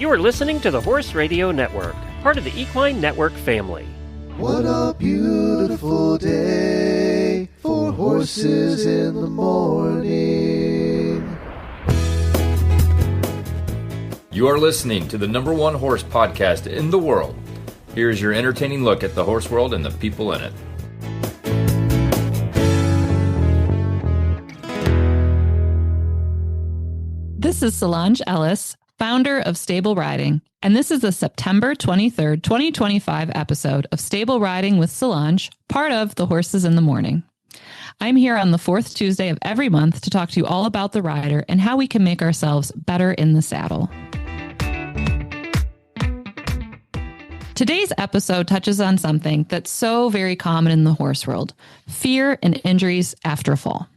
You are listening to the Horse Radio Network, part of the Equine Network family. What a beautiful day for horses in the morning. You are listening to the #1 horse podcast in the world. Here's your entertaining look at the horse world and the people in it. This is Solange Ellis, founder of Stable Riding, and this is the September 23rd, 2025 episode of Stable Riding with Solange, part of the Horses in the Morning. I'm here on the fourth Tuesday of every month to talk to you all about the rider and how we can make ourselves better in the saddle. Today's episode touches on something that's so very common in the horse world: fear and injuries after a fall.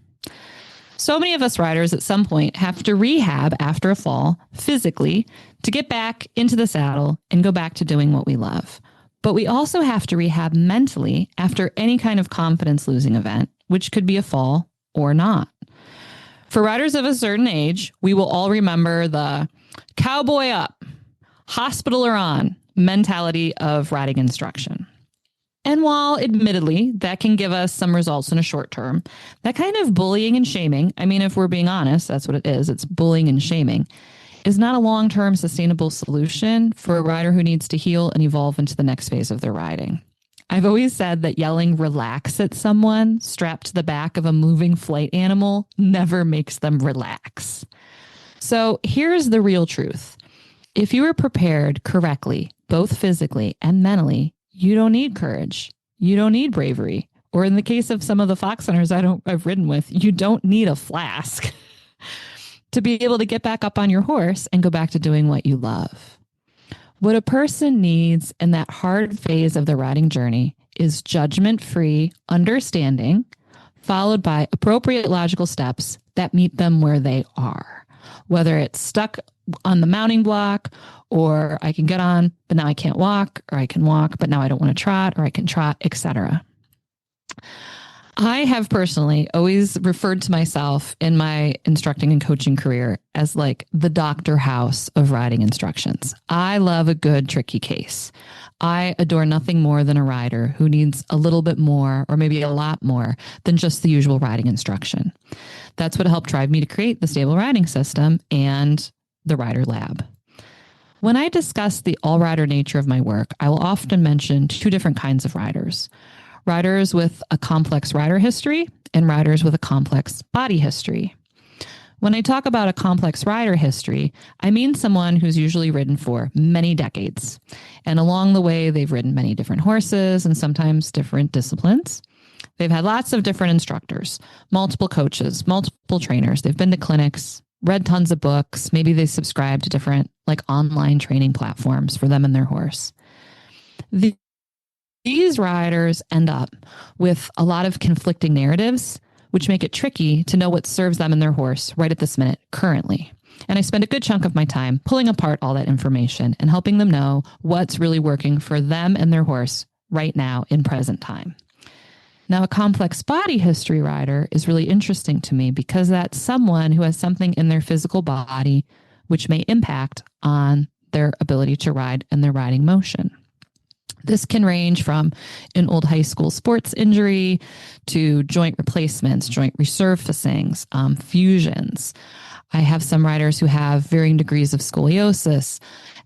So many of us riders at some point have to rehab after a fall physically to get back into the saddle and go back to doing what we love. But we also have to rehab mentally after any kind of confidence losing event, which could be a fall or not. For riders of a certain age, we will all remember the cowboy up, hospital or on mentality of riding instruction. And while admittedly that can give us some results in a short term, that kind of bullying and shaming, I mean, if we're being honest, that's what it is. It's bullying and shaming, is not a long-term sustainable solution for a rider who needs to heal and evolve into the next phase of their riding. I've always said that yelling relax at someone strapped to the back of a moving flight animal never makes them relax. So here's the real truth. If you are prepared correctly, both physically and mentally, you don't need courage. You don't need bravery. Or in the case of some of the fox hunters I've ridden with, you don't need a flask to be able to get back up on your horse and go back to doing what you love. What a person needs in that hard phase of the riding journey is judgment-free understanding, followed by appropriate logical steps that meet them where they are. Whether it's stuck on the mounting block, or I can get on, but now I can't walk, or I can walk, but now I don't want to trot, or I can trot, etc. I have personally always referred to myself in my instructing and coaching career as like the Dr. House of riding instructions. I love a good tricky case. I adore nothing more than a rider who needs a little bit more, or maybe a lot more, than just the usual riding instruction. That's what helped drive me to create the Stable Riding System and the Rider Lab. When I discuss the all-rider nature of my work, I will often mention two different kinds of riders. Riders with a complex rider history and riders with a complex body history. When I talk about a complex rider history, I mean someone who's usually ridden for many decades. And along the way, they've ridden many different horses and sometimes different disciplines. They've had lots of different instructors, multiple coaches, multiple trainers. They've been to clinics, read tons of books. Maybe they subscribe to different online training platforms for them and their horse. These riders end up with a lot of conflicting narratives, which make it tricky to know what serves them and their horse right at this minute currently. And I spend a good chunk of my time pulling apart all that information and helping them know what's really working for them and their horse right now in present time. Now, a complex body history rider is really interesting to me because that's someone who has something in their physical body which may impact on their ability to ride and their riding motion. This can range from an old high school sports injury to joint replacements, joint resurfacings, fusions. I have some riders who have varying degrees of scoliosis,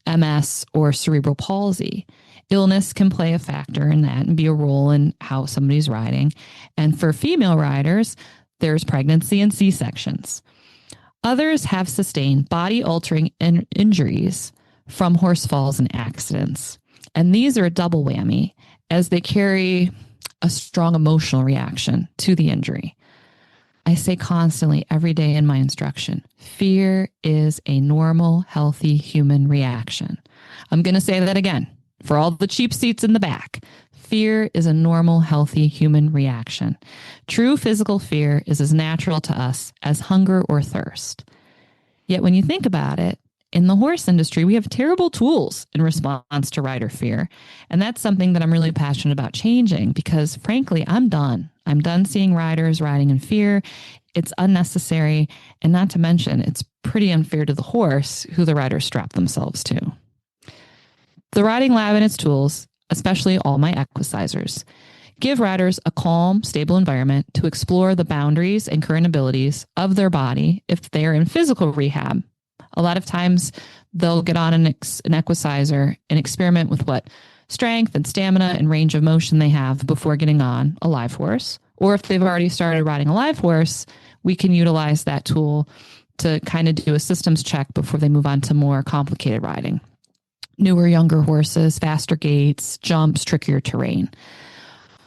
MS, or cerebral palsy. Illness can play a factor in that and be a role in how somebody's riding. And for female riders, there's pregnancy and C-sections. Others have sustained body-altering injuries from horse falls and accidents. And these are a double whammy as they carry a strong emotional reaction to the injury. I say constantly every day in my instruction, fear is a normal, healthy human reaction. I'm going to say that again. For all the cheap seats in the back, fear is a normal, healthy human reaction. True physical fear is as natural to us as hunger or thirst. Yet when you think about it, in the horse industry, we have terrible tools in response to rider fear. And that's something that I'm really passionate about changing because, frankly, I'm done. I'm done seeing riders riding in fear. It's unnecessary. And not to mention, it's pretty unfair to the horse who the riders strap themselves to. The riding lab and its tools, especially all my equicizers, give riders a calm, stable environment to explore the boundaries and current abilities of their body if they're in physical rehab. A lot of times they'll get on an equicizer and experiment with what strength and stamina and range of motion they have before getting on a live horse. Or if they've already started riding a live horse, we can utilize that tool to kind of do a systems check before they move on to more complicated riding. Newer, younger horses, faster gaits, jumps, trickier terrain.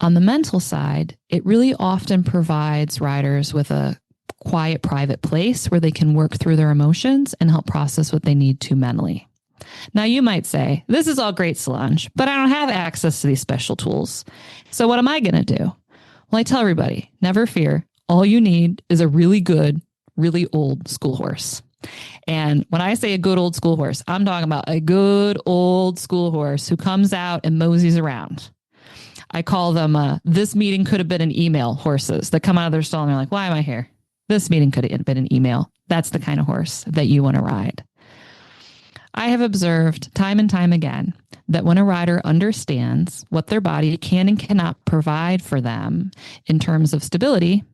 On the mental side, it really often provides riders with a quiet, private place where they can work through their emotions and help process what they need to mentally. Now, you might say, this is all great, Solange, but I don't have access to these special tools. So what am I going to do? Well, I tell everybody, never fear. All you need is a really good, really old school horse. And when I say a good old school horse, I'm talking about a good old school horse who comes out and moseys around. I call them, this meeting could have been an email horses that come out of their stall and they're like, why am I here? This meeting could have been an email. That's the kind of horse that you want to ride. I have observed time and time again that when a rider understands what their body can and cannot provide for them in terms of stability,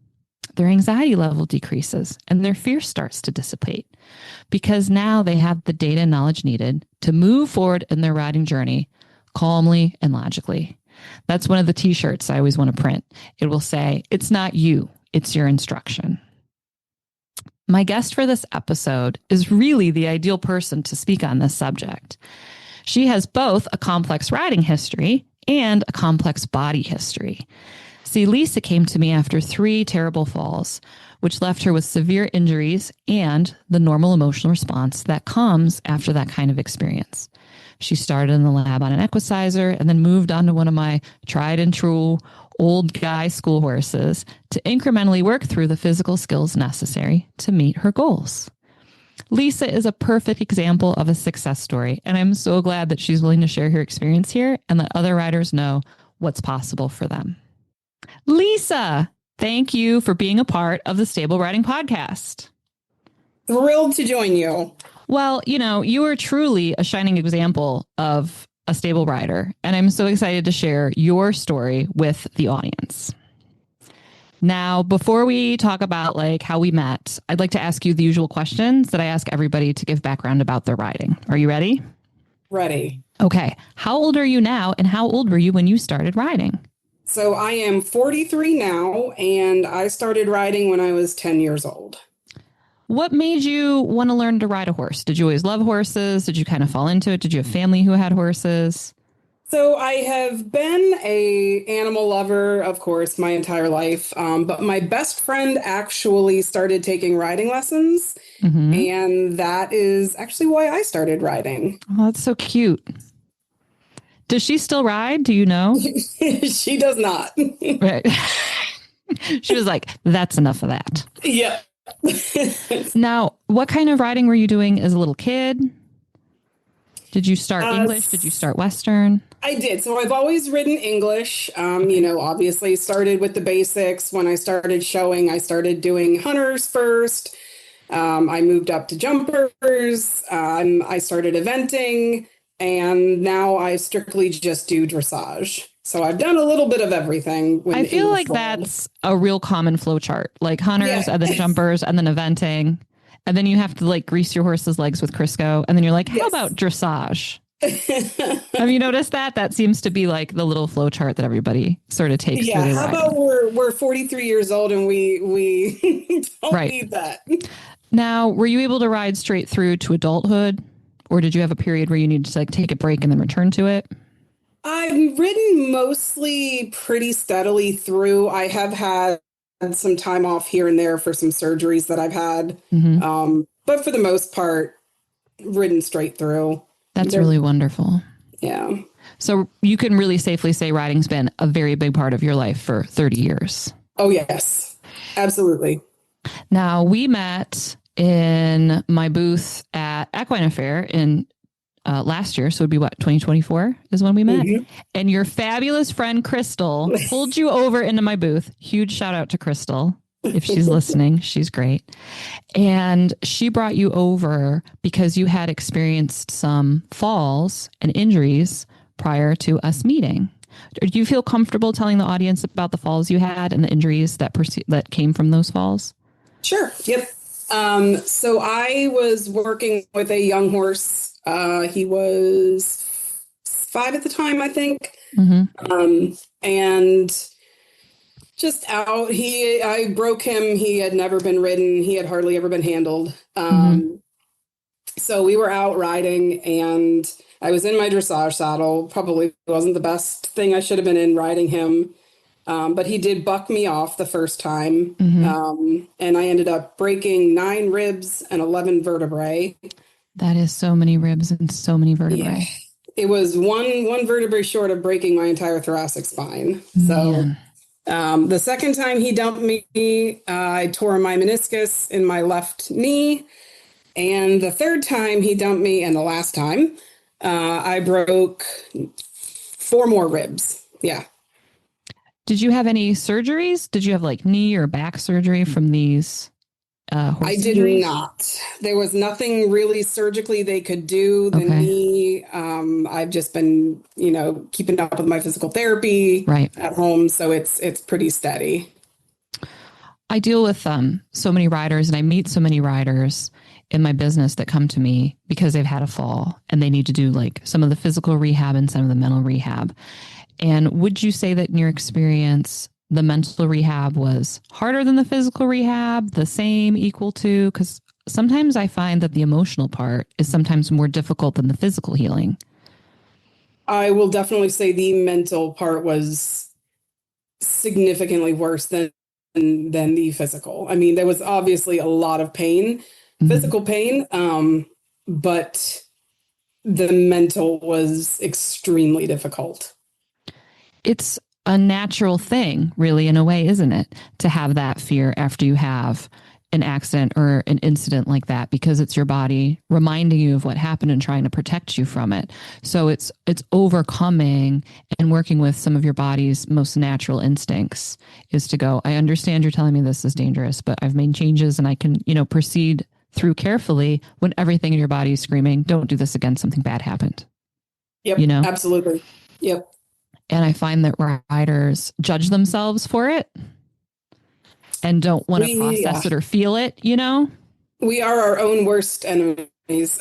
their anxiety level decreases and their fear starts to dissipate because now they have the data and knowledge needed to move forward in their riding journey calmly and logically. That's one of the t-shirts I always want to print. It will say, it's not you, it's your instruction. My guest for this episode is really the ideal person to speak on this subject. She has both a complex riding history and a complex body history. See, Lisa came to me after 3 terrible falls, which left her with severe injuries and the normal emotional response that comes after that kind of experience. She started in the lab on an equicizer and then moved on to one of my tried and true old guy school horses to incrementally work through the physical skills necessary to meet her goals. Lisa is a perfect example of a success story, and I'm so glad that she's willing to share her experience here and let other riders know what's possible for them. Lisa, thank you for being a part of the Stable Riding Podcast. Thrilled to join you. Well, you are truly a shining example of a stable rider, and I'm so excited to share your story with the audience. Now, before we talk about how we met, I'd like to ask you the usual questions that I ask everybody to give background about their riding. Are you ready? Ready. Okay. How old are you now, and how old were you when you started riding? So I am 43 now, and I started riding when I was 10 years old. What made you want to learn to ride a horse? Did you always love horses? Did you kind of fall into it? Did you have family who had horses? So I have been a animal lover, of course, my entire life. But my best friend actually started taking riding lessons. Mm-hmm. And that is actually why I started riding. Oh, that's so cute. Does she still ride? Do you know? She does not. Right. She was like, that's enough of that. Yeah. Now, what kind of riding were you doing as a little kid? Did you start English? Did you start Western? I did. So I've always ridden English. Obviously started with the basics. When I started showing, I started doing hunters first. I moved up to jumpers. I started eventing, and now I strictly just do dressage. So I've done a little bit of everything. I feel like that's a real common flow chart, like hunters and then jumpers and then eventing. And then you have to grease your horse's legs with Crisco. And then you're like, how about dressage? Have you noticed that? That seems to be the little flow chart that everybody sort of takes. Yeah. How about we're 43 years old and we don't need that. Now, were you able to ride straight through to adulthood? Or did you have a period where you needed to take a break and then return to it? I've ridden mostly pretty steadily through. I have had some time off here and there for some surgeries that I've had. Mm-hmm. But for the most part, ridden straight through. That's really wonderful. Yeah. So you can really safely say riding's been a very big part of your life for 30 years. Oh, yes. Absolutely. Now, we met in my booth at Equine Fair in last year. So it'd be 2024 is when we met. Mm-hmm. And your fabulous friend, Crystal, pulled you over into my booth. Huge shout out to Crystal. If she's listening, she's great. And she brought you over because you had experienced some falls and injuries prior to us meeting. Do you feel comfortable telling the audience about the falls you had and the injuries that came from those falls? Sure. Yep. So I was working with a young horse. He was 5 at the time, I think. And just out, I broke him. He had never been ridden. He had hardly ever been handled. So we were out riding, and I was in my dressage saddle. Probably wasn't the best thing I should have been in riding him. But he did buck me off the first time. And I ended up breaking 9 ribs and 11 vertebrae. That is so many ribs and so many vertebrae. Yeah. It was one vertebrae short of breaking my entire thoracic spine. So the second time he dumped me, I tore my meniscus in my left knee. And the third time he dumped me, and the last time, I broke 4 more ribs. Yeah. Did you have any surgeries? Did you have like knee or back surgery from these I did not. There was nothing really surgically they could do. The knee, I've just been, keeping up with my physical therapy at home. So it's pretty steady. I deal with so many riders, and I meet so many riders in my business that come to me because they've had a fall and they need to do like some of the physical rehab and some of the mental rehab. And would you say that in your experience, the mental rehab was harder than the physical rehab, the same, equal to? Because sometimes I find that the emotional part is sometimes more difficult than the physical healing. I will definitely say the mental part was significantly worse than the physical. I mean, there was obviously a lot of pain, physical pain, but the mental was extremely difficult. It's a natural thing, really, in a way, isn't it? To have that fear after you have an accident or an incident like that, because it's your body reminding you of what happened and trying to protect you from it. So it's overcoming and working with some of your body's most natural instincts is to go, I understand you're telling me this is dangerous, but I've made changes and I can, proceed through carefully when everything in your body is screaming, don't do this again. Something bad happened. Yep. Absolutely. Yep. And I find that riders judge themselves for it and don't want to process it or feel it, We are our own worst enemies.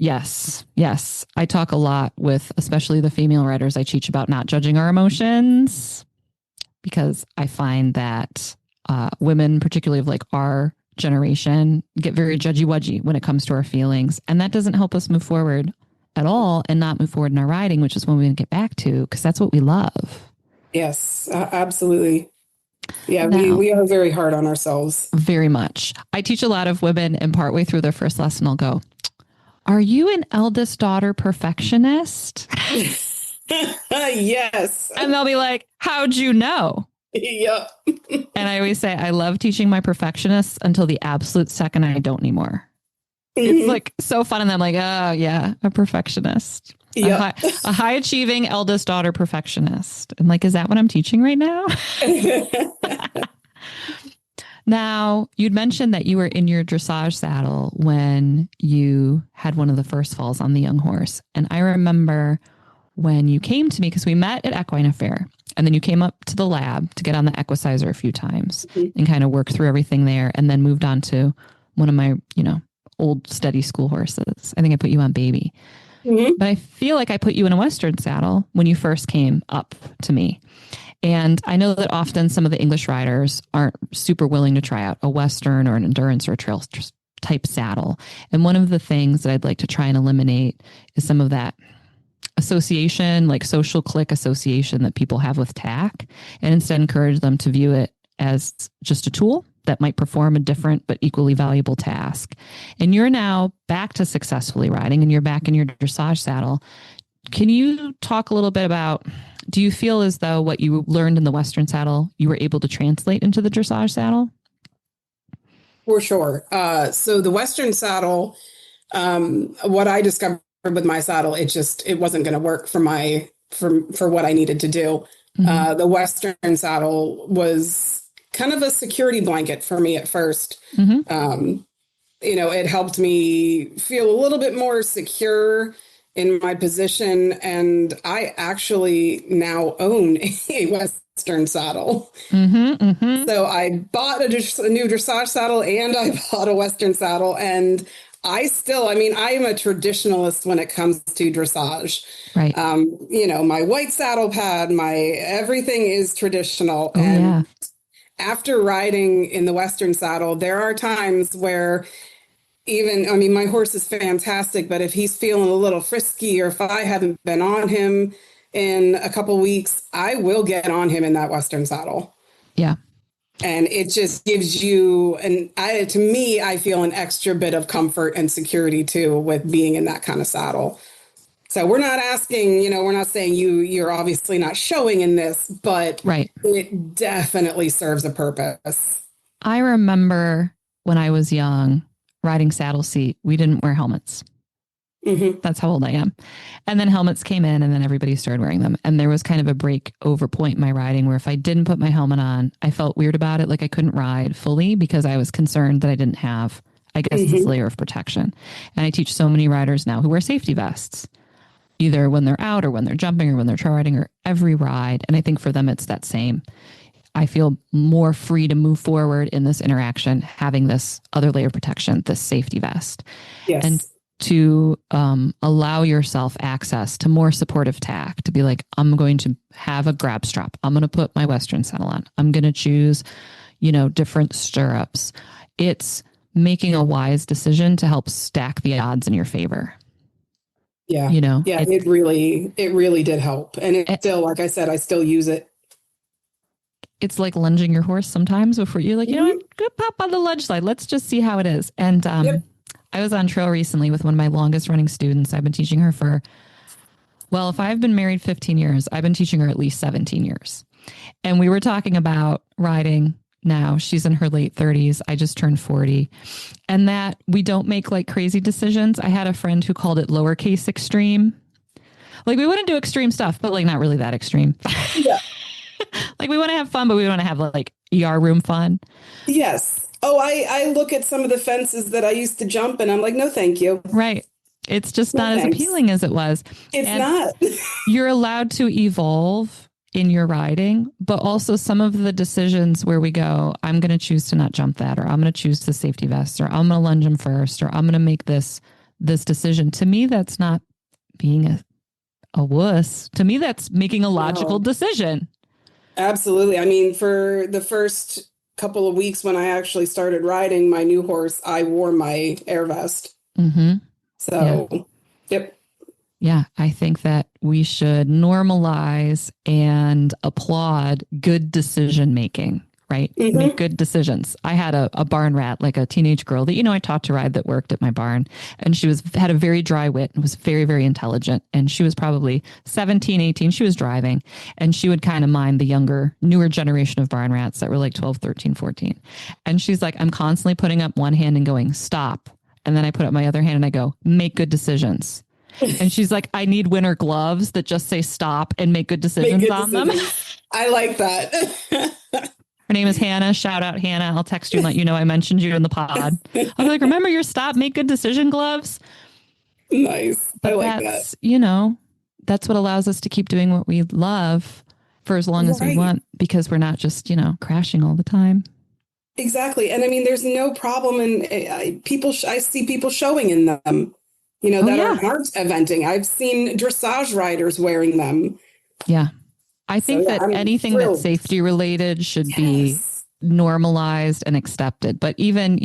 Yes. I talk a lot with, especially the female riders I teach, about not judging our emotions, because I find that women, particularly of like our generation, get very judgy-wudgy when it comes to our feelings. And that doesn't help us move forward at all and not move forward in our riding, which is when we get back to, because that's what we love. Yes, absolutely. Yeah, we are very hard on ourselves. Very much. I teach a lot of women, and partway through their first lesson, I'll go, are you an eldest daughter perfectionist? Yes. And they'll be like, how'd you know? Yep. And I always say, I love teaching my perfectionists until the absolute second I don't anymore. It's like so fun. And I'm like, oh yeah, a perfectionist. Yep. A high achieving eldest daughter perfectionist. And like, is that what I'm teaching right now? Now, you'd mentioned that you were in your dressage saddle when you had one of the first falls on the young horse. And I remember when you came to me, because we met at Equine Affair, and then you came up to the lab to get on the equicizer a few times and kind of work through everything there, and then moved on to one of my, old steady school horses. I think I put you on Baby. But I feel like I put you in a Western saddle when you first came up to me. And I know that often some of the English riders aren't super willing to try out a Western or an endurance or a trail type saddle. And one of the things that I'd like to try and eliminate is some of that association, like social clique association that people have with tack, and instead encourage them to view it as just a tool that might perform a different but equally valuable task. And you're now back to successfully riding, and you're back in your dressage saddle. Can you talk a little bit about, do you feel as though what you learned in the Western saddle, you were able to translate into the dressage saddle? For sure. So the Western saddle, what I discovered with my saddle, it wasn't going to work for what I needed to do. The Western saddle was kind of a security blanket for me at first. Mm-hmm. It helped me feel a little bit more secure in my position. And I actually now own a Western saddle. Mm-hmm. Mm-hmm. So I bought a new dressage saddle and I bought a Western saddle. And I am a traditionalist when it comes to dressage. Right. My white saddle pad, my everything is traditional. Oh, and yeah. after riding in the Western saddle, there are times where my horse is fantastic, but if he's feeling a little frisky or if I haven't been on him in a couple weeks, I will get on him in that Western saddle. Yeah. And it just gives you, to me, I feel an extra bit of comfort and security too with being in that kind of saddle. So we're not asking, we're not saying you're obviously not showing in this, but right. It definitely serves a purpose. I remember when I was young, riding saddle seat, we didn't wear helmets. Mm-hmm. That's how old I am. And then helmets came in and then everybody started wearing them. And there was kind of a break over point in my riding where if I didn't put my helmet on, I felt weird about it. Like I couldn't ride fully because I was concerned that I didn't have, I guess, this layer of protection. And I teach so many riders now who wear safety vests, either when they're out or when they're jumping or when they're trail riding or every ride. And I think for them, it's that same. I feel more free to move forward in this interaction, having this other layer of protection, this safety vest. Yes. And to allow yourself access to more supportive tack, to be like, I'm going to have a grab strap. I'm going to put my Western saddle on. I'm going to choose, different stirrups. It's making a wise decision to help stack the odds in your favor. Yeah. It really did help. And it still, like I said, I still use it. It's like lunging your horse sometimes before you're like, I'm going to pop on the lunge slide. Let's just see how it is. And Yep. I was on trail recently with one of my longest running students. I've been teaching her if I've been married 15 years, I've been teaching her at least 17 years. And we were talking about riding now. She's in her late 30s. I just turned 40. And that we don't make like crazy decisions. I had a friend who called it lowercase extreme. Like we wouldn't do extreme stuff, but like not really that extreme. Yeah. Like we want to have fun, but we want to have like ER room fun. Yes. Oh, I look at some of the fences that I used to jump and I'm like, no, thank you. Right. It's just not as appealing as it was. It's not. You're allowed to evolve in your riding, but also some of the decisions where we go, I'm going to choose to not jump that, or I'm going to choose the safety vest, or I'm going to lunge him first, or I'm going to make this decision. To me, that's not being a wuss. To me, that's making a logical decision. Absolutely. I mean, for the first couple of weeks when I actually started riding my new horse, I wore my air vest. Mm-hmm. So, Yep. Yeah, I think that we should normalize and applaud good decision making, right? Mm-hmm. Make good decisions. I had a barn rat, like a teenage girl that, I taught to ride that worked at my barn. And she had a very dry wit and was very, very intelligent. And she was probably 17, 18. She was driving and she would kind of mind the newer generation of barn rats that were like 12, 13, 14. And she's like, I'm constantly putting up one hand and going, stop. And then I put up my other hand and I go, make good decisions. And she's like, I need winter gloves that just say stop and make good decisions on them. I like that. Her name is Hannah. Shout out, Hannah. I'll text you and let you know I mentioned you in the pod. I'll be like, remember your stop, make good decision gloves? Nice. But I like that. That's what allows us to keep doing what we love for as long as we want, because we're not just, crashing all the time. Exactly. And I mean, there's no problem in I see people showing in them, that are eventing. I've seen dressage riders wearing them. Yeah. I think that anything that's safety related should be normalized and accepted. But even,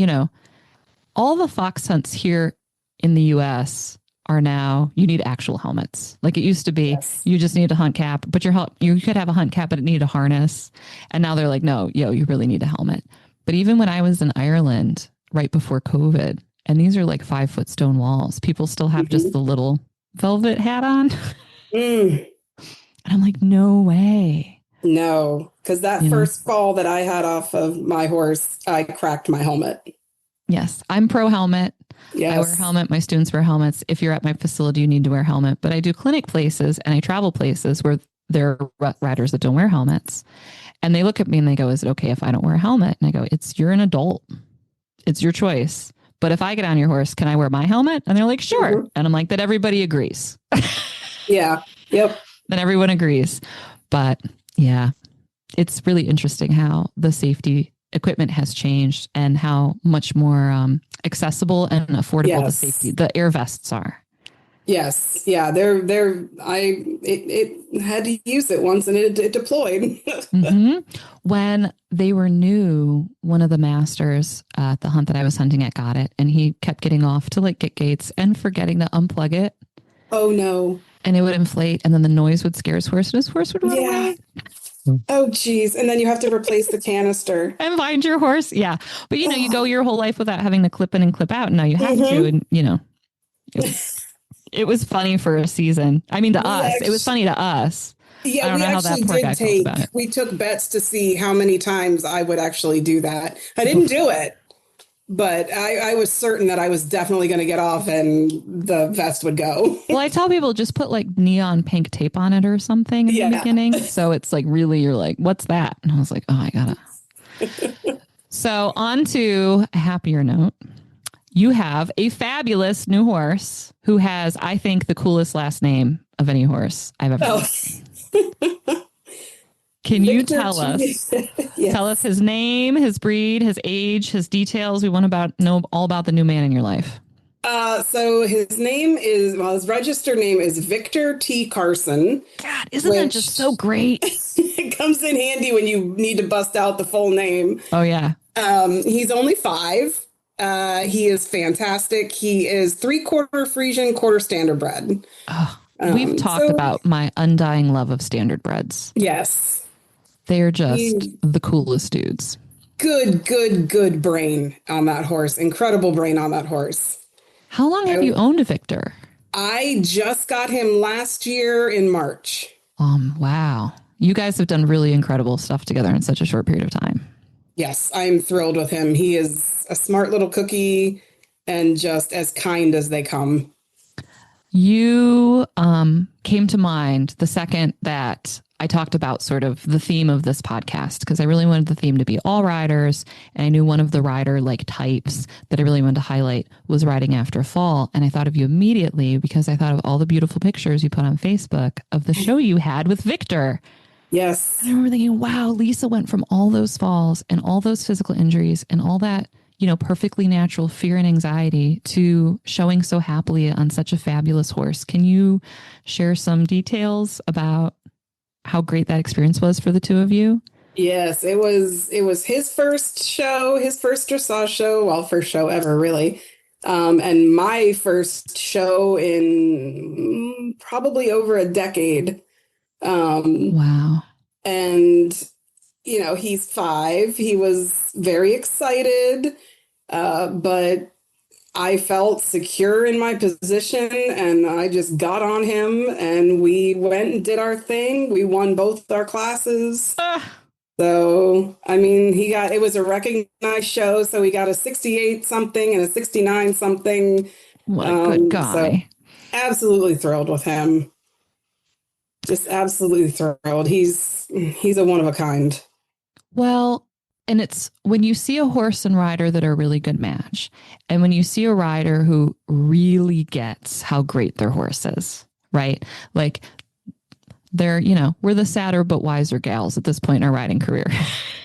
all the fox hunts here in the US are now, you need actual helmets. Like it used to be, you just need a hunt cap, but you could have a hunt cap, but it needed a harness. And now they're like, no, you really need a helmet. But even when I was in Ireland right before COVID, and these are like 5-foot stone walls, people still have just the little velvet hat on. And I'm like, no way. No, because that first fall that I had off of my horse, I cracked my helmet. Yes, I'm pro helmet. Yes. I wear a helmet. My students wear helmets. If you're at my facility, you need to wear a helmet. But I do clinic places and I travel places where there are riders that don't wear helmets. And they look at me and they go, is it okay if I don't wear a helmet? And I go, you're an adult. It's your choice. But if I get on your horse, can I wear my helmet? And they're like, sure. Mm-hmm. And I'm like, that everybody agrees. Yeah. Yep. Then everyone agrees. But yeah, it's really interesting how the safety equipment has changed and how much more accessible and affordable the air vests are. Yes. Yeah. It had to use it once and it deployed. Mm-hmm. When they were new, one of the masters at the hunt that I was hunting at got it, and he kept getting off to like get gates and forgetting to unplug it. Oh no. And it would inflate, and then the noise would scare his horse, and his horse would run away. Oh, geez. And then you have to replace the canister. And find your horse. Yeah. But, you go your whole life without having to clip in and clip out. And now you have to. And, it was funny for a season. I mean, to us. It was funny to us. Yeah, I don't know how that poor guy felt about it. We took bets to see how many times I would actually do that. I didn't do it. But I was certain that I was definitely going to get off and the vest would go. Well, I tell people just put like neon pink tape on it or something in the beginning. So it's like really, you're like, what's that? And I was like, oh, I gotta. So on to a happier note. You have a fabulous new horse who has, I think, the coolest last name of any horse I've ever seen. Can you tell us his name, his breed, his age, his details? We want to know all about the new man in your life. So his name is, his registered name is Victor T. Carson. God, isn't that just so great? It comes in handy when you need to bust out the full name. Oh, yeah. He's only 5. He is fantastic. He is 3/4 Frisian, quarter standardbred. Oh, we've talked about my undying love of standardbreds. Yes. They're just the coolest dudes. Good brain on that horse. Incredible brain on that horse. How long have you owned a Victor? I just got him last year in March. Wow. You guys have done really incredible stuff together in such a short period of time. Yes, I'm thrilled with him. He is a smart little cookie and just as kind as they come. You came to mind the second that I talked about sort of the theme of this podcast, because I really wanted the theme to be all riders. And I knew one of the rider like types that I really wanted to highlight was riding after fall. And I thought of you immediately because I thought of all the beautiful pictures you put on Facebook of the show you had with Victor. Yes. And I remember thinking, wow, Lisa went from all those falls and all those physical injuries and all that, perfectly natural fear and anxiety to showing so happily on such a fabulous horse. Can you share some details about how great that experience was for the two of you? Yes, it was his first show, his first dressage show, first show ever, really. And my first show in probably over a decade. Wow. And, he's 5. He was very excited, but I felt secure in my position and I just got on him and we went and did our thing. We won both our classes. So, it was a recognized show. So he got a 68 something and a 69 something. What a good guy. So absolutely thrilled with him. Just absolutely thrilled. He's a one of a kind. Well, and it's when you see a horse and rider that are a really good match, and when you see a rider who really gets how great their horse is, right? Like they're, we're the sadder but wiser gals at this point in our riding career.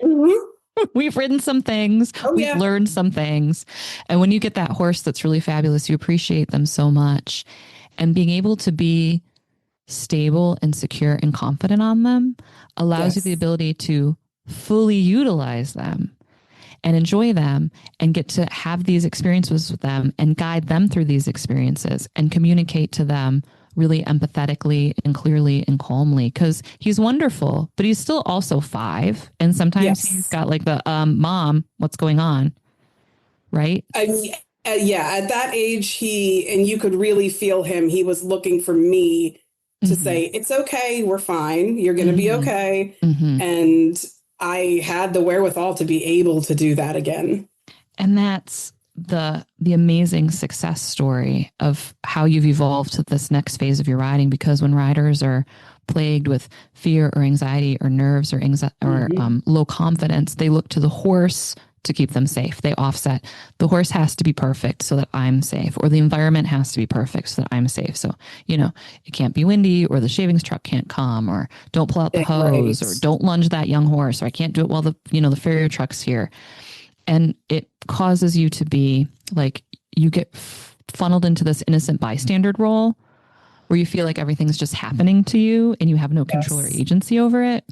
Mm-hmm. We've ridden some things. We've learned some things. And when you get that horse that's really fabulous, you appreciate them so much. And being able to be stable and secure and confident on them allows you the ability to fully utilize them and enjoy them and get to have these experiences with them and guide them through these experiences and communicate to them really empathetically and clearly and calmly, because he's wonderful, but he's still also 5. And sometimes he's got like the, mom, what's going on? Right. At that age, you could really feel him. He was looking for me to say, it's okay. We're fine. You're going to be okay. Mm-hmm. And I had the wherewithal to be able to do that again. And that's the amazing success story of how you've evolved to this next phase of your riding, because when riders are plagued with fear or anxiety or nerves or low confidence, they look to the horse to keep them safe. They offset. The horse has to be perfect so that I'm safe, or the environment has to be perfect so that I'm safe. So, it can't be windy, or the shavings truck can't come, or don't pull out the hose, or don't lunge that young horse, or I can't do it while the farrier truck's here. And it causes you to be like, you get funneled into this innocent bystander role where you feel like everything's just happening to you and you have no control or agency over it.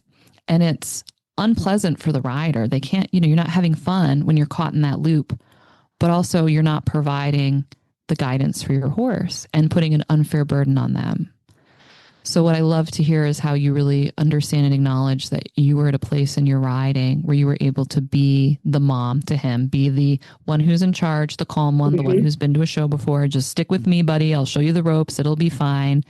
And it's unpleasant for the rider. They can't, you're not having fun when you're caught in that loop, but also you're not providing the guidance for your horse and putting an unfair burden on them. So what I love to hear is how you really understand and acknowledge that you were at a place in your riding where you were able to be the mom to him, be the one who's in charge, the calm one, the one who's been to a show before. Just stick with me, buddy. I'll show you the ropes. It'll be fine.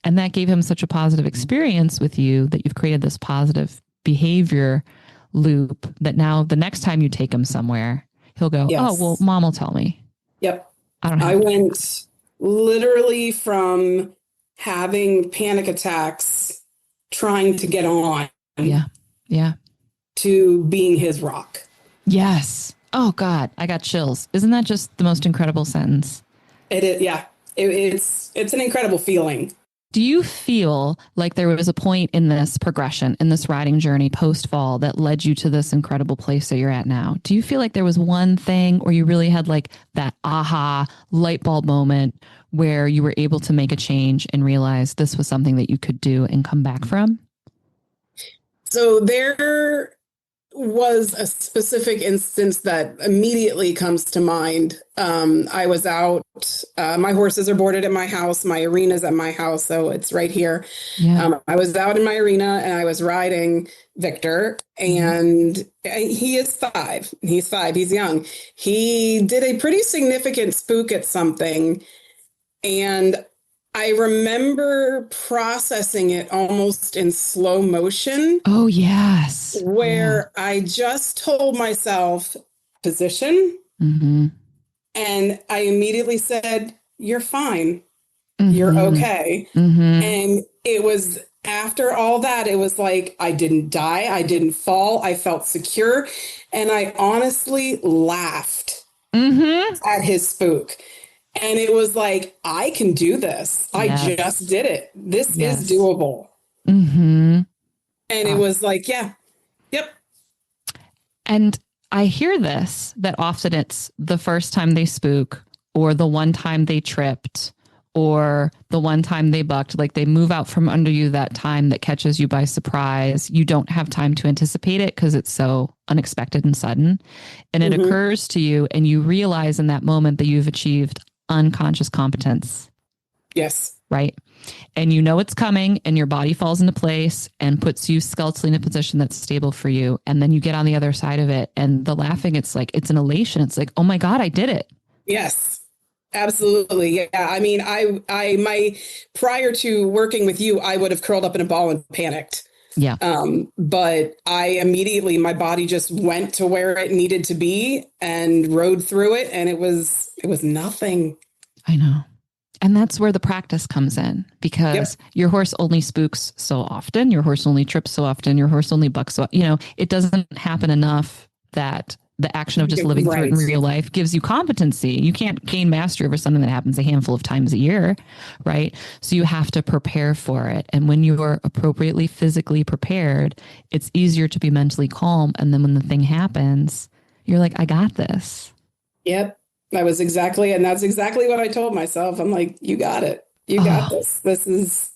And that gave him such a positive experience with you that you've created this positive behavior loop that now the next time you take him somewhere, he'll go, oh, well, mom will tell me. Yep. I went literally from having panic attacks, trying to get on. Yeah. To being his rock. Yes. Oh God, I got chills. Isn't that just the most incredible sentence? It is. Yeah. It's an incredible feeling. Do you feel like there was a point in this progression, in this riding journey post-fall that led you to this incredible place that you're at now? Do you feel like there was one thing, or you really had like that aha light bulb moment where you were able to make a change and realize this was something that you could do and come back from? So there was a specific instance that immediately comes to mind. I was out, my horses are boarded at my house. My arena's at my house, so it's right here. Yeah. I was out in my arena and I was riding Victor, and he is 5. He's 5. He's young. He did a pretty significant spook at something. And I remember processing it almost in slow motion. Oh, yes. Where I just told myself, position. Mm-hmm. And I immediately said, you're fine. Mm-hmm. You're okay. Mm-hmm. And it was after all that, it was like, I didn't die. I didn't fall. I felt secure. And I honestly laughed at his spook. And it was like, I can do this. Yes. I just did it. This is doable. Mm-hmm. And it was like, yep. And I hear this, that often it's the first time they spook, or the one time they tripped, or the one time they bucked, like they move out from under you that time that catches you by surprise. You don't have time to anticipate it because it's so unexpected and sudden. And it occurs to you, and you realize in that moment that you've achieved unconscious competence. Yes. Right. And you know it's coming, and your body falls into place and puts you skeletally in a position that's stable for you. And then you get on the other side of it, and the laughing, it's like, it's an elation. It's like, oh my God, I did it. Yes, absolutely. Yeah. I mean, my prior to working with you, I would have curled up in a ball and panicked. Yeah. But I immediately, my body just went to where it needed to be and rode through it. And it was nothing. I know. And that's where the practice comes in, because your horse only spooks so often. Your horse only trips so often. Your horse only bucks. So, it doesn't happen enough that the action of just living through it in real life gives you competency. You can't gain mastery over something that happens a handful of times a year, right? So you have to prepare for it. And when you are appropriately physically prepared, it's easier to be mentally calm. And then when the thing happens, you're like, I got this. Yep. That's exactly what I told myself. I'm like, you got it. You got this. This is.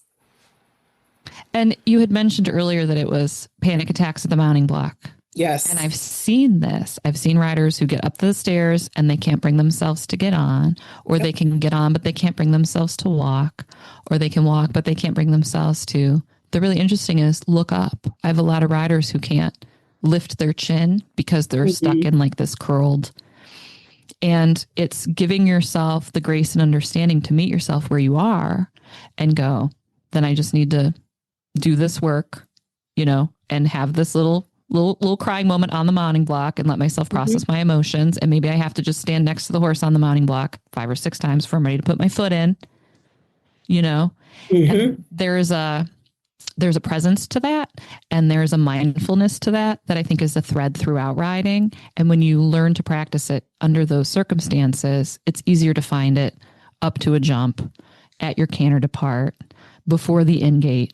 And you had mentioned earlier that it was panic attacks at the mounting block. Yes. And I've seen this. I've seen riders who get up the stairs and they can't bring themselves to get on, or they can get on, but they can't bring themselves to walk, or they can walk, but they can't bring themselves to. The really interesting is look up. I have a lot of riders who can't lift their chin because they're stuck in like this curled. And it's giving yourself the grace and understanding to meet yourself where you are and go, then I just need to do this work, and have this little crying moment on the mounting block and let myself process my emotions. And maybe I have to just stand next to the horse on the mounting block 5 or 6 times before I'm ready to put my foot in, And there's a there's a presence to that, and there's a mindfulness to that I think is a thread throughout riding. And when you learn to practice it under those circumstances, it's easier to find it up to a jump, at your canter depart, before the in-gate,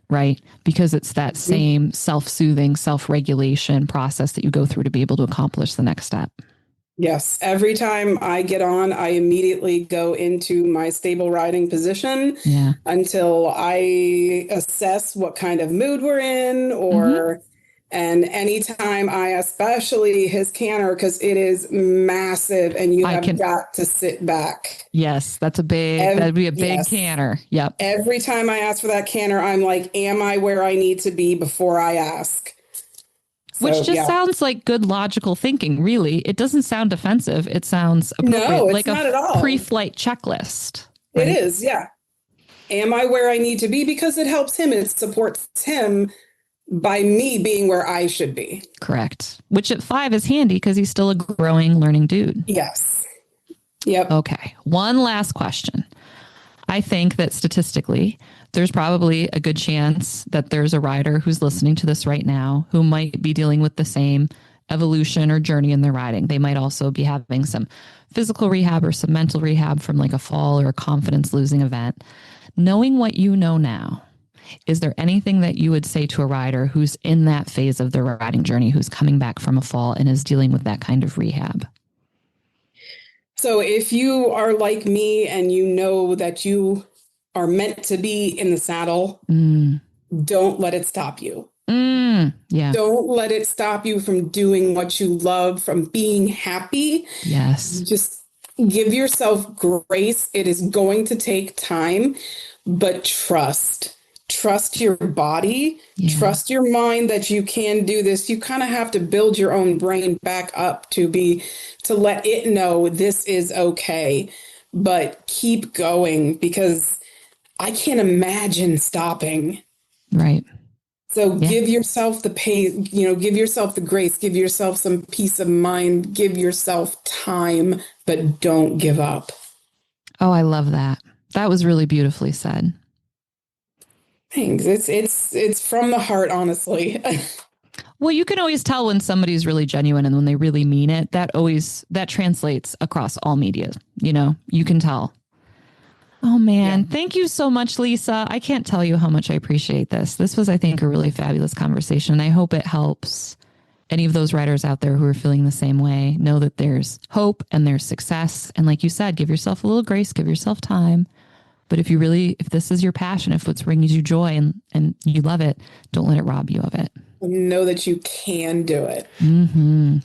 right? Because it's that same self-soothing, self-regulation process that you go through to be able to accomplish the next step. Yes. Every time I get on, I immediately go into my stable riding position until I assess what kind of mood we're in, or, and anytime especially his canter, because it is massive and you have got to sit back. Yes. That'd be a big canter. Yep. Every time I ask for that canter, I'm like, am I where I need to be before I ask? Which just sounds like good logical thinking, really. It doesn't sound defensive. It sounds appropriate. No, it's like not at all. Pre-flight checklist. Right? It is, yeah. Am I where I need to be? Because it helps him. It supports him by me being where I should be. Correct. Which at 5 is handy because he's still a growing, learning dude. Yes. Yep. Okay. One last question. I think that statistically, there's probably a good chance that there's a rider who's listening to this right now who might be dealing with the same evolution or journey in their riding. They might also be having some physical rehab or some mental rehab from like a fall or a confidence losing event. Knowing what you know now, is there anything that you would say to a rider who's in that phase of their riding journey, who's coming back from a fall and is dealing with that kind of rehab? So if you are like me and you know that you are meant to be in the saddle, don't let it stop you. Yeah. Don't let it stop you from doing what you love, from being happy. Yes. Just give yourself grace. It is going to take time, but trust. Trust your body, trust your mind that you can do this. You kind of have to build your own brain back up to let it know this is okay, but keep going, because I can't imagine stopping. Right. So give yourself the pain, give yourself the grace, give yourself some peace of mind, give yourself time, but don't give up. Oh, I love that. That was really beautifully said. Thanks. It's from the heart, honestly. Well, you can always tell when somebody's really genuine and when they really mean it. That translates across all media. You can tell. Oh, man. Thank you so much, Lisa. I can't tell you how much I appreciate this. This was, I think, a really fabulous conversation. I hope it helps any of those riders out there who are feeling the same way. Know that there's hope and there's success. And like you said, give yourself a little grace, give yourself time. But if this is your passion, if what's bringing you joy and you love it, don't let it rob you of it. Know that you can do it.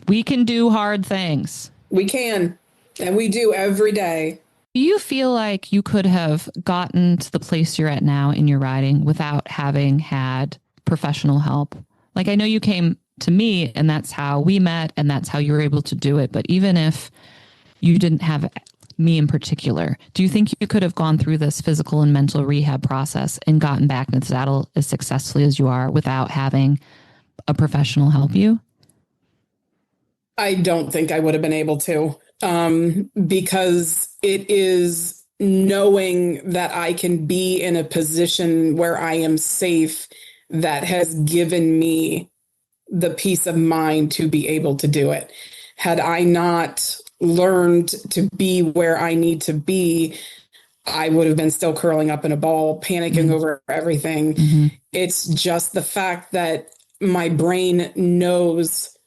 We can do hard things. We can. And we do every day. Do you feel like you could have gotten to the place you're at now in your riding without having had professional help? Like, I know you came to me and that's how we met and that's how you were able to do it. But even if you didn't have me in particular, do you think you could have gone through this physical and mental rehab process and gotten back in the saddle as successfully as you are without having a professional help you? I don't think I would have been able to, because it is knowing that I can be in a position where I am safe that has given me the peace of mind to be able to do it. Had I not learned to be where I need to be, I would have been still curling up in a ball, panicking over everything. It's just the fact that my brain knows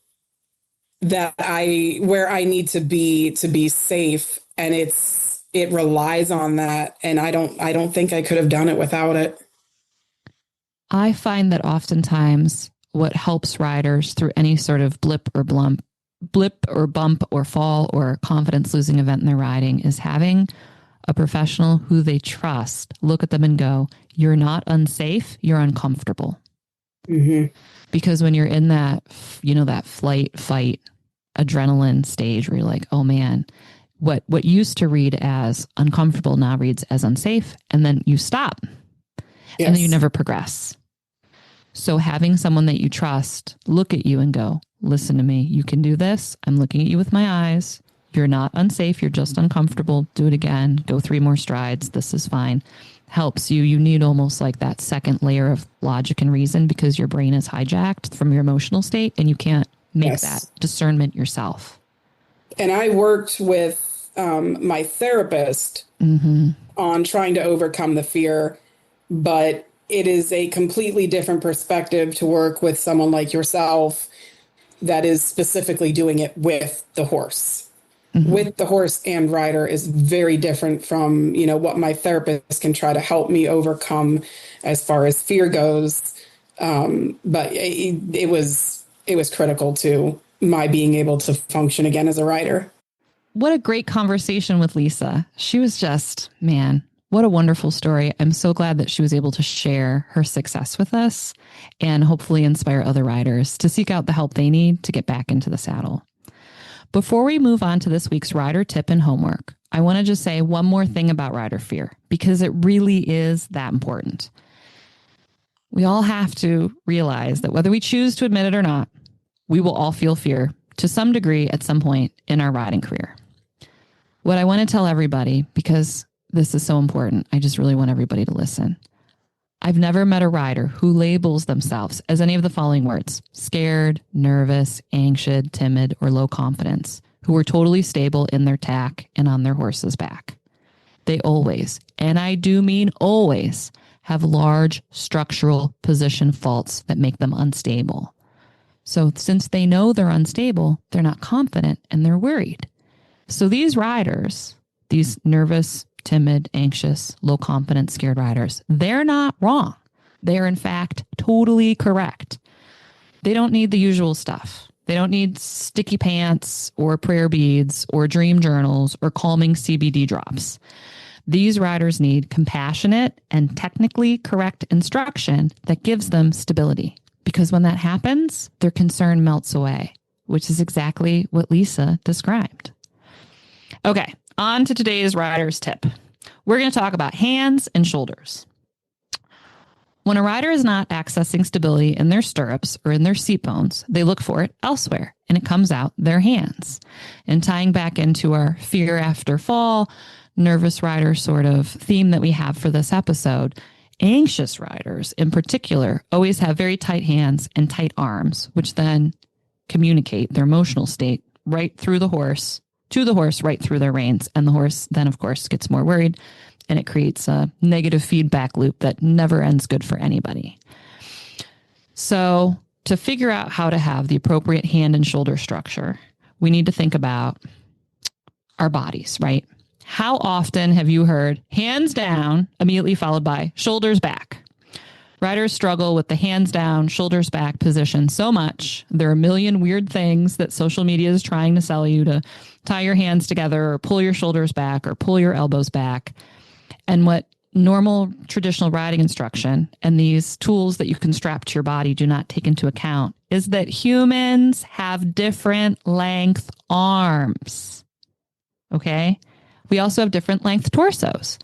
that where I need to be safe, and it relies on that. And I don't think I could have done it without it. I find that oftentimes what helps riders through any sort of blip or bump or fall or confidence losing event in their riding is having a professional who they trust look at them and go, you're not unsafe, you're uncomfortable. Because when you're in that, that flight, fight, adrenaline stage where you're like, oh man, what used to read as uncomfortable now reads as unsafe. And then you stop and then you never progress. So having someone that you trust look at you and go, listen to me, you can do this. I'm looking at you with my eyes. You're not unsafe. You're just uncomfortable. Do it again. Go 3 more strides. This is fine. helps you. You need almost like that second layer of logic and reason because your brain is hijacked from your emotional state and you can't make that discernment yourself. And I worked with my therapist on trying to overcome the fear, but it is a completely different perspective to work with someone like yourself that is specifically doing it with the horse. With the horse and rider is very different from, what my therapist can try to help me overcome as far as fear goes. But it was critical to my being able to function again as a rider. What a great conversation with Lisa. She was just, man, what a wonderful story. I'm so glad that she was able to share her success with us and hopefully inspire other riders to seek out the help they need to get back into the saddle. Before we move on to this week's rider tip and homework, I want to just say one more thing about rider fear because it really is that important. We all have to realize that whether we choose to admit it or not, we will all feel fear to some degree at some point in our riding career. What I want to tell everybody, because this is so important, I just really want everybody to listen. I've never met a rider who labels themselves as any of the following words: scared, nervous, anxious, timid, or low confidence, who were totally stable in their tack and on their horse's back. They always, and I do mean always, have large structural position faults that make them unstable. So since they know they're unstable, they're not confident and they're worried. So these riders, these nervous, timid, anxious, low confidence, scared riders, they're not wrong. They're in fact totally correct. They don't need the usual stuff. They don't need sticky pants or prayer beads or dream journals or calming CBD drops. These riders need compassionate and technically correct instruction that gives them stability. Because when that happens, their concern melts away, which is exactly what Lisa described. Okay, on to today's rider's tip. We're going to talk about hands and shoulders. When a rider is not accessing stability in their stirrups or in their seat bones, they look for it elsewhere, and it comes out their hands. And tying back into our fear after fall, nervous rider sort of theme that we have for this episode, anxious riders in particular always have very tight hands and tight arms, which then communicate their emotional state right through the horse, to the horse, right through their reins. And the horse then, of course, gets more worried, and it creates a negative feedback loop that never ends good for anybody. So to figure out how to have the appropriate hand and shoulder structure, we need to think about our bodies, right? How often have you heard hands down immediately followed by shoulders back? Riders struggle with the hands down, shoulders back position so much. There are a million weird things that social media is trying to sell you to tie your hands together or pull your shoulders back or pull your elbows back. And what normal traditional riding instruction and these tools that you can strap to your body do not take into account is that humans have different length arms. Okay? We also have different length torsos,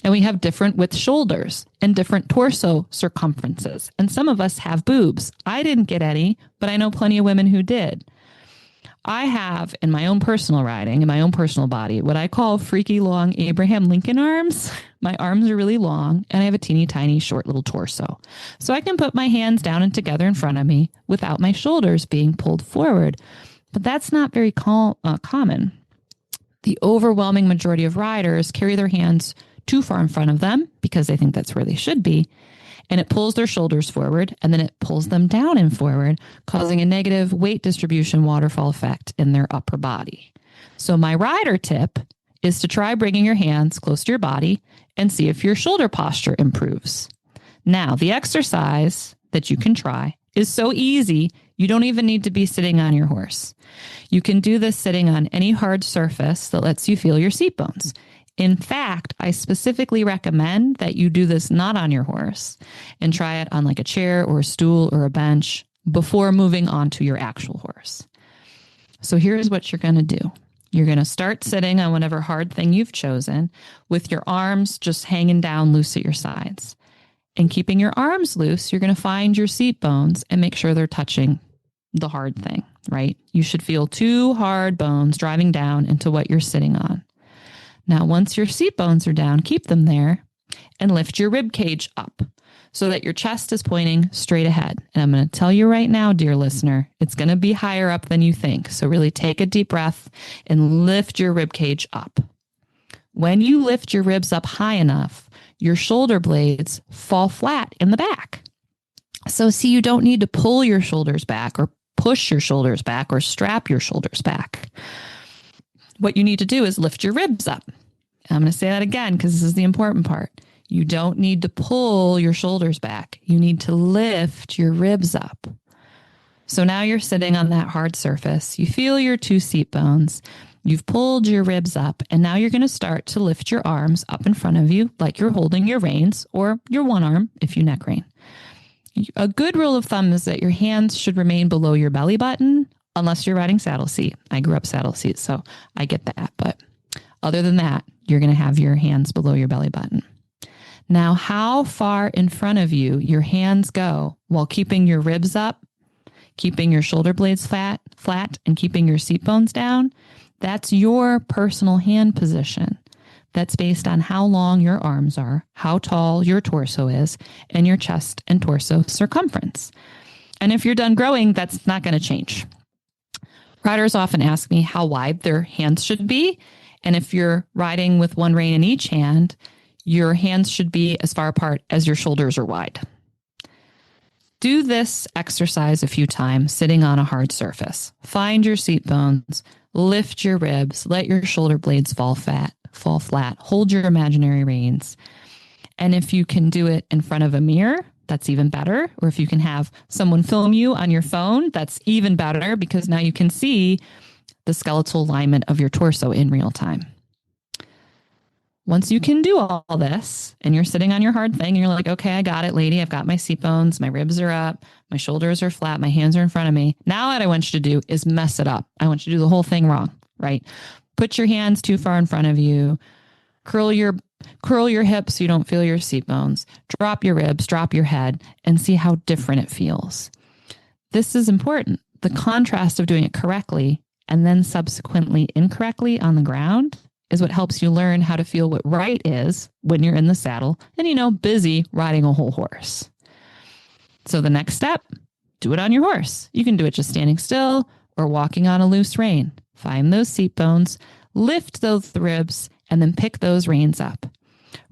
and we have different width shoulders and different torso circumferences. And some of us have boobs. I didn't get any, but I know plenty of women who did. I have, in my own personal riding, in my own personal body, what I call freaky long Abraham Lincoln arms. My arms are really long, and I have a teeny tiny short little torso. So I can put my hands down and together in front of me without my shoulders being pulled forward. But that's not very common. The overwhelming majority of riders carry their hands too far in front of them because they think that's where they should be. And it pulls their shoulders forward, and then it pulls them down and forward, causing a negative weight distribution waterfall effect in their upper body. So my rider tip is to try bringing your hands close to your body and see if your shoulder posture improves. Now, the exercise that you can try is so easy, you don't even need to be sitting on your horse. You can do this sitting on any hard surface that lets you feel your seat bones. In fact, I specifically recommend that you do this not on your horse and try it on like a chair or a stool or a bench before moving on to your actual horse. So here's what you're going to do. You're going to start sitting on whatever hard thing you've chosen with your arms just hanging down loose at your sides. And keeping your arms loose, you're going to find your seat bones and make sure they're touching the hard thing, right? You should feel two hard bones driving down into what you're sitting on. Now, once your seat bones are down, keep them there and lift your rib cage up so that your chest is pointing straight ahead. And I'm going to tell you right now, dear listener, it's going to be higher up than you think. So really take a deep breath and lift your rib cage up. When you lift your ribs up high enough, your shoulder blades fall flat in the back. So see, you don't need to pull your shoulders back or push your shoulders back or strap your shoulders back. What you need to do is lift your ribs up. I'm going to say that again because this is the important part. You don't need to pull your shoulders back. You need to lift your ribs up. So now you're sitting on that hard surface. You feel your two seat bones. You've pulled your ribs up, and now you're going to start to lift your arms up in front of you like you're holding your reins or your one arm if you neck rein. A good rule of thumb is that your hands should remain below your belly button unless you're riding saddle seat. I grew up saddle seat, so I get that. But other than that, you're going to have your hands below your belly button. Now, how far in front of you your hands go while keeping your ribs up, keeping your shoulder blades flat, and keeping your seat bones down, that's your personal hand position. That's based on how long your arms are, how tall your torso is, and your chest and torso circumference. And if you're done growing, that's not going to change. Riders often ask me how wide their hands should be. And if you're riding with one rein in each hand, your hands should be as far apart as your shoulders are wide. Do this exercise a few times sitting on a hard surface. Find your seat bones, lift your ribs, let your shoulder blades fall flat, hold your imaginary reins. And if you can do it in front of a mirror, that's even better. Or if you can have someone film you on your phone, that's even better because now you can see the skeletal alignment of your torso in real time. Once you can do all this and you're sitting on your hard thing and you're like, okay, I got it, lady. I've got my seat bones. My ribs are up. My shoulders are flat. My hands are in front of me. Now what I want you to do is mess it up. I want you to do the whole thing wrong, right? Put your hands too far in front of you. Curl your hips so you don't feel your seat bones. Drop your ribs, drop your head, and see how different it feels. This is important. The contrast of doing it correctly and then subsequently incorrectly on the ground is what helps you learn how to feel what right is when you're in the saddle and, busy riding a whole horse. So the next step, do it on your horse. You can do it just standing still or walking on a loose rein. Find those seat bones, lift those ribs, and then pick those reins up.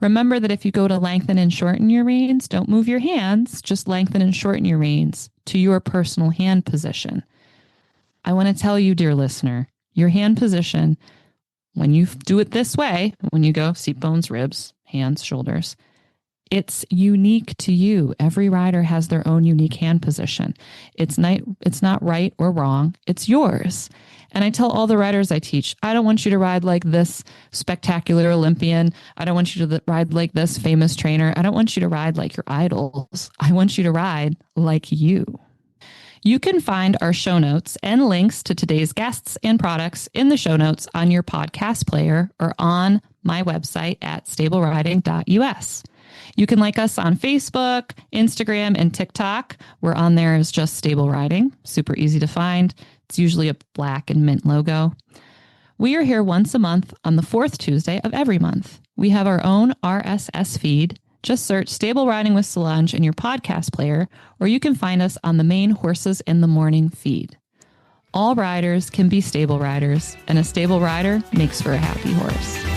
Remember that if you go to lengthen and shorten your reins, don't move your hands, just lengthen and shorten your reins to your personal hand position. I want to tell you, dear listener, your hand position, when you do it this way, when you go seat bones, ribs, hands, shoulders, it's unique to you. Every rider has their own unique hand position. It's not right or wrong. It's yours. And I tell all the riders I teach, I don't want you to ride like this spectacular Olympian. I don't want you to ride like this famous trainer. I don't want you to ride like your idols. I want you to ride like you. You can find our show notes and links to today's guests and products in the show notes on your podcast player or on my website at stableriding.us. You can like us on Facebook, Instagram, and TikTok. We're on there as just Stable Riding. Super easy to find. It's usually a black and mint logo. We are here once a month on the fourth Tuesday of every month. We have our own RSS feed. Just search Stable Riding with Solange in your podcast player, or you can find us on the main Horses in the Morning feed. All riders can be stable riders, and a stable rider makes for a happy horse.